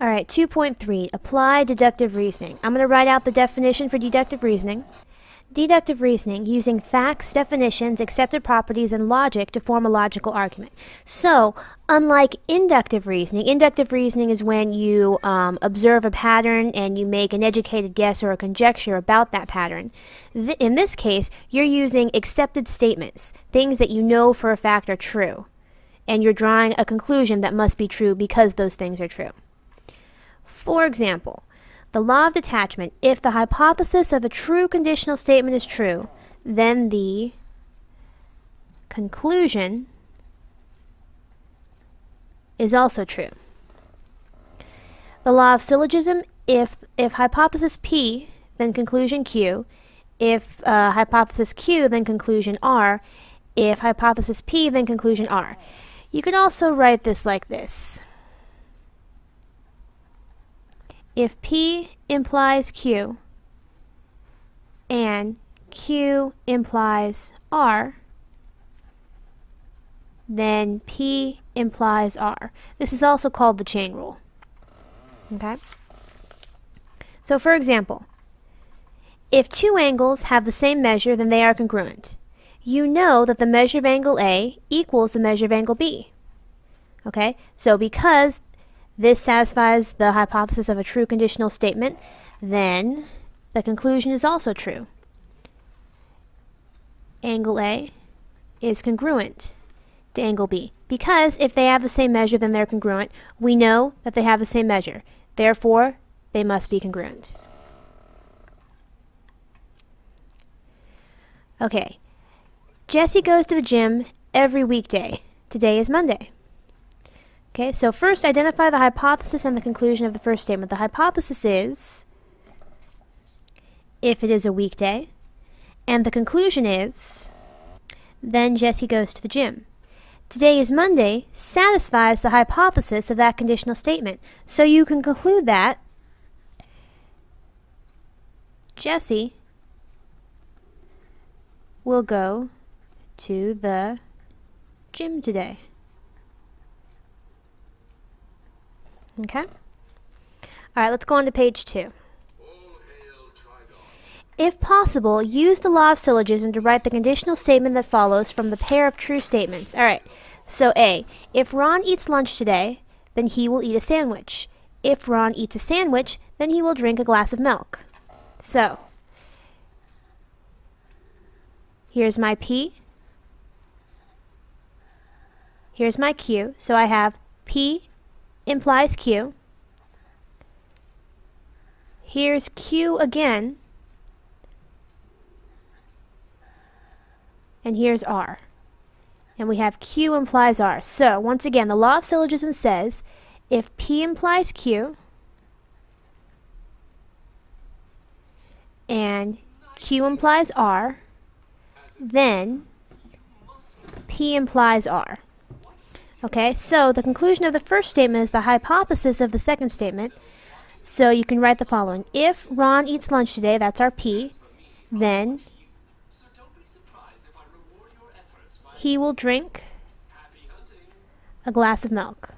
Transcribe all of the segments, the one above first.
Alright, 2.3, apply deductive reasoning. I'm going to write out the definition for deductive reasoning. Deductive reasoning, using facts, definitions, accepted properties, and logic to form a logical argument. So, unlike inductive reasoning is when you observe a pattern and you make an educated guess or a conjecture about that pattern. In this case, you're using accepted statements, things that you know for a fact are true, and you're drawing a conclusion that must be true because those things are true. For example, the law of detachment, if the hypothesis of a true conditional statement is true, then the conclusion is also true. The law of syllogism, if hypothesis P, then conclusion Q. If hypothesis Q, then conclusion R. If hypothesis P, then conclusion R. You can also write this like this. If P implies Q and Q implies R, then P implies R. This is also called the chain rule. Okay? So for example, if two angles have the same measure, then they are congruent. You know that the measure of angle A equals the measure of angle B. Okay? So because this satisfies the hypothesis of a true conditional statement, then the conclusion is also true. Angle A is congruent to angle B. Because if they have the same measure, then they're congruent. We know that they have the same measure. Therefore, they must be congruent. Okay. Jesse goes to the gym every weekday. Today is Monday. Okay, so first identify the hypothesis and the conclusion of the first statement. The hypothesis is if it is a weekday, and the conclusion is then Jesse goes to the gym. Today is Monday satisfies the hypothesis of that conditional statement. So you can conclude that Jesse will go to the gym today. Okay? Alright, let's go on to page 2. If possible, use the law of syllogism to write the conditional statement that follows from the pair of true statements. Alright, so A, if Ron eats lunch today, then he will eat a sandwich. If Ron eats a sandwich, then he will drink a glass of milk. So, here's my P. Here's my Q. So I have P implies Q. Here's Q again. And here's R. And we have Q implies R. So, once again, the law of syllogism says if P implies Q and Q implies R, then P implies R. Okay, so the conclusion of the first statement is the hypothesis of the second statement. So you can write the following. If Ron eats lunch today, that's our P, then he will drink a glass of milk.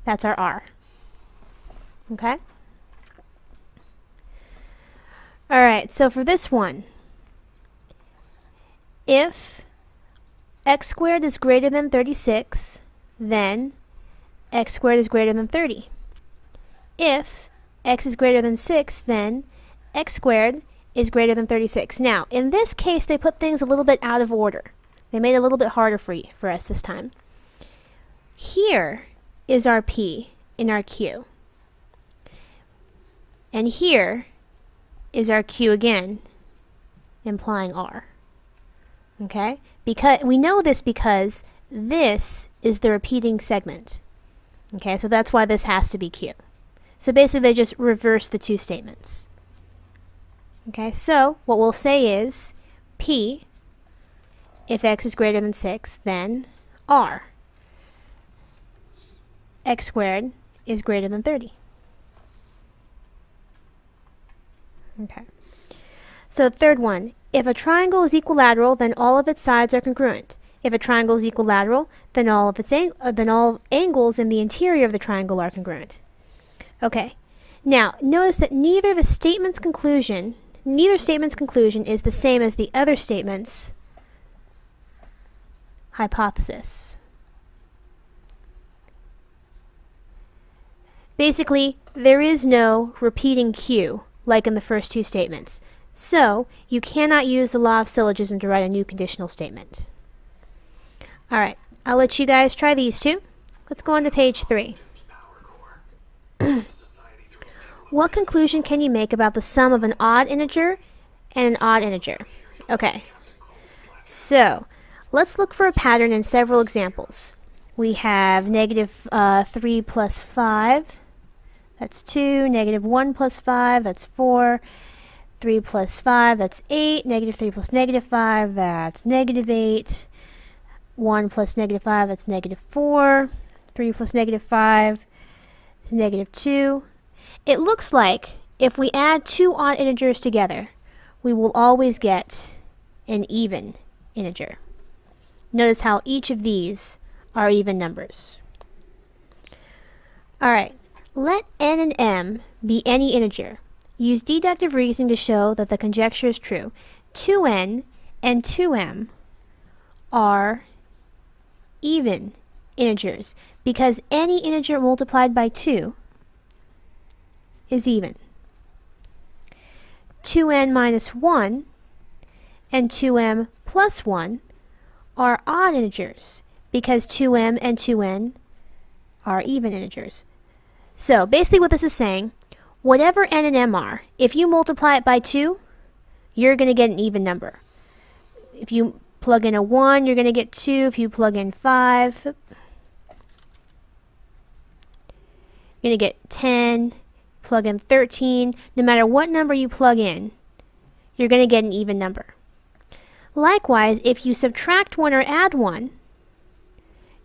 That's our R. Okay? Alright, so for this one, if x squared is greater than 36, then x squared is greater than 30. If x is greater than 6, then x squared is greater than 36. Now, in this case, they put things a little bit out of order. They made it a little bit harder for us this time. Here is our P in our Q. And here is our Q again, implying R. Okay? Because we know this because this is the repeating segment. Okay, so that's why this has to be Q. So basically they just reverse the two statements. Okay, so what we'll say is P, if x is greater than 6, then R. X squared is greater than 30. Okay. So the third one, if a triangle is equilateral, then all of its sides are congruent. If a triangle is equilateral, then all angles in the interior of the triangle are congruent. Okay. Now, notice that neither statement's conclusion is the same as the other statement's hypothesis. Basically, there is no repeating Q like in the first two statements. So, you cannot use the law of syllogism to write a new conditional statement. Alright, I'll let you guys try these two. Let's go on to page 3. What conclusion can you make about the sum of an odd integer and an odd integer? Okay, so let's look for a pattern in several examples. We have negative 3 plus 5, that's 2, negative 1 plus 5, that's 4, 3 plus 5, that's 8, negative 3 plus negative 5, that's negative 8, 1 plus negative 5, that's negative 4, 3 plus negative 5 is negative 2. It looks like if we add two odd integers together, we will always get an even integer. Notice how each of these are even numbers. Alright, let n and m be any integer. Use deductive reasoning to show that the conjecture is true. 2n and 2m are even integers because any integer multiplied by 2 is even. 2n minus 1 and 2m plus 1 are odd integers because 2m and 2n are even integers. So basically what this is saying, whatever n and m are, if you multiply it by 2, you're going to get an even number. If you plug in a 1, you're going to get 2. If you plug in 5, you're going to get 10. Plug in 13. No matter what number you plug in, you're going to get an even number. Likewise, if you subtract 1 or add 1,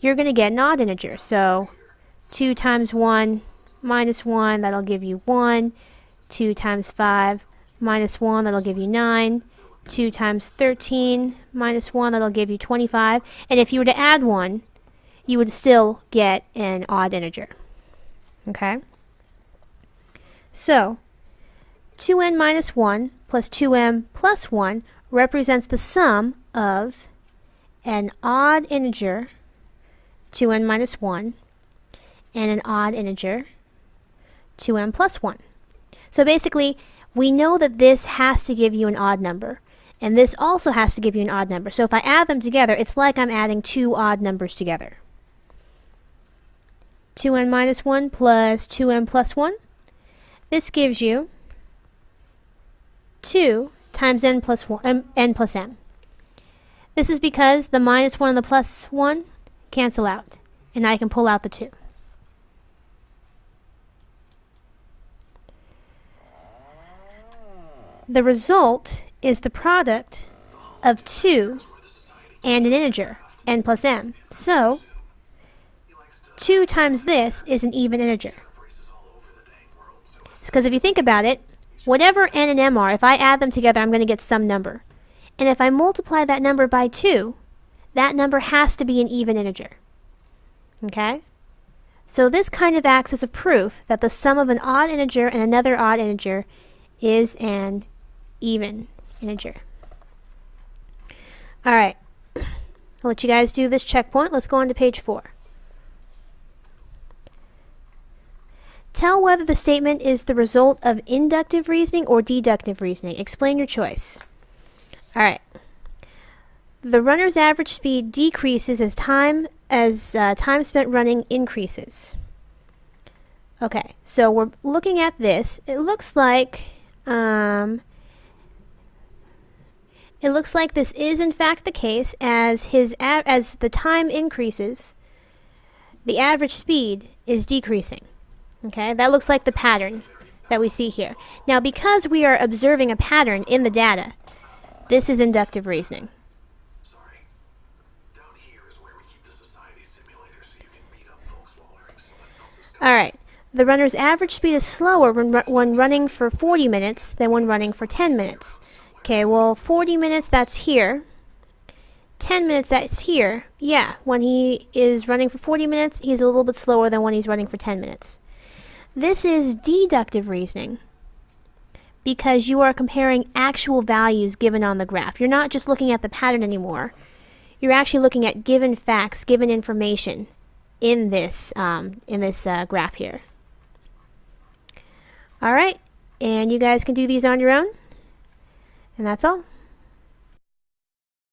you're going to get an odd integer. So 2 times 1 minus 1, that'll give you 1. 2 times 5 minus 1, that'll give you 9. 2 times 13 minus 1, that'll give you 25. And if you were to add 1, you would still get an odd integer. Okay? So, 2n minus 1 plus 2m plus 1 represents the sum of an odd integer, 2n minus 1, and an odd integer, 2m plus 1. So basically, we know that this has to give you an odd number, and this also has to give you an odd number. So if I add them together, it's like I'm adding two odd numbers together. 2n minus 1 plus 2m plus 1. This gives you 2 times n plus m. This is because the minus 1 and the plus 1 cancel out, and I can pull out the 2. The result is the product of 2 and an integer, n plus m. So, 2 times this is an even integer. Because if you think about it, whatever n and m are, if I add them together, I'm going to get some number. And if I multiply that number by 2, that number has to be an even integer. Okay? So this kind of acts as a proof that the sum of an odd integer and another odd integer is an even integer. Alright, I'll let you guys do this checkpoint. Let's go on to page 4. Tell whether the statement is the result of inductive reasoning or deductive reasoning. Explain your choice. Alright. The runner's average speed decreases as time spent running increases. Okay, so we're looking at this. It looks like this is in fact the case. As the time increases, the average speed is decreasing. Okay, that looks like the pattern that we see here. Now, because we are observing a pattern in the data, this is inductive reasoning. Sorry. Down here is where we keep the society simulator so you can beat up folks while learning someone else's code. Alright, the runner's average speed is slower when running for 40 minutes than when running for 10 minutes. Okay, well, 40 minutes, that's here. 10 minutes that's here, yeah, when he is running for 40 minutes, he's a little bit slower than when he's running for 10 minutes. This is deductive reasoning because you are comparing actual values given on the graph. You're not just looking at the pattern anymore. You're actually looking at given facts, given information in this graph here. All right, and you guys can do these on your own, and that's all.